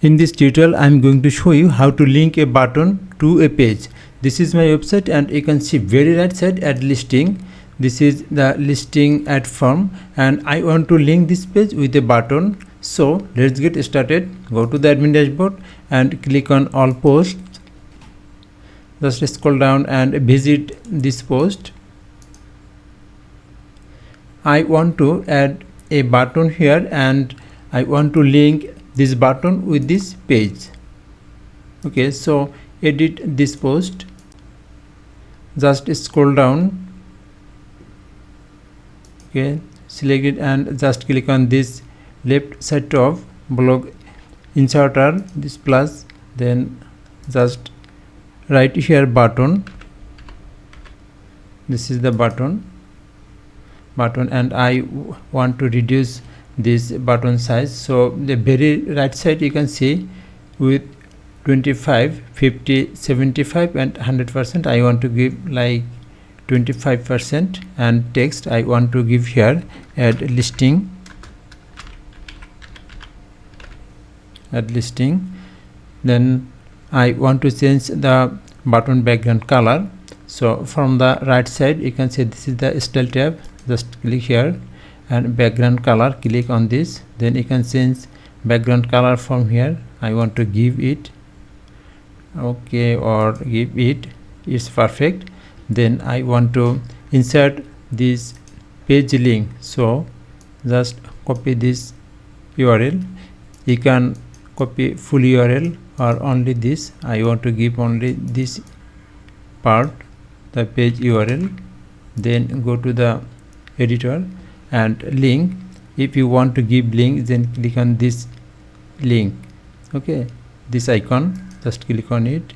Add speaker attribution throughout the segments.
Speaker 1: In this tutorial, I am going to show you how to link a button to a page. This is my website, and you can see very right side add listing. This is the listing add form, and I want to link this page with a button. So let's get started. Go to the admin dashboard and click on all posts. Just scroll down and visit this post. I want to add a button here, and I want to link this button with this page. Okay, so edit this post. Just scroll down. Okay, select it and just click on this left side of blog inserter, this plus, then just write here button. This is the button, and I want to reduce this button size. So the very right side you can see with 25, 50, 75 and 100%. I want to give like 25%, and text I want to give here add listing. Then I want to change the button background color. So from the right side you can see this is the style tab. Just click here and background color, click on this. Then you can change background color from here. I want to give it okay, or give it, it's perfect. Then I want to insert this page link. So just copy this URL. You can copy full URL or only this. I want to give only this part, the page URL. Then go to the editor and link. If you want to give link, then click on this link. Okay, this icon, just click on it,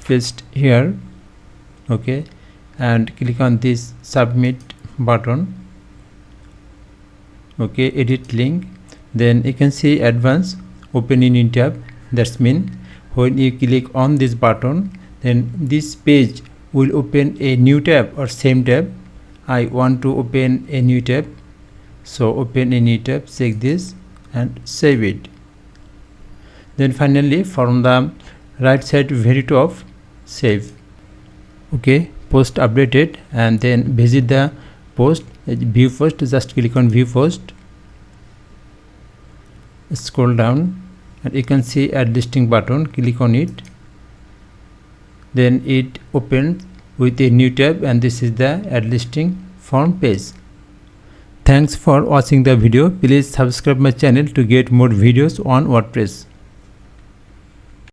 Speaker 1: paste here. Okay, and click on this submit button. Okay, edit link. Then you can see advanced, open in new tab. That's mean when you click on this button, then this page will open a new tab or same tab. I want to open a new tab, so open a new tab, check this and save it. Then finally from the right side very top, save. Okay, post updated, and then visit the post, view post. Just click on view post, scroll down and you can see add listing button, click on it. Then it opens with a new tab, and this is the add listing form page. Thanks for watching the video. Please subscribe my channel to get more videos on WordPress.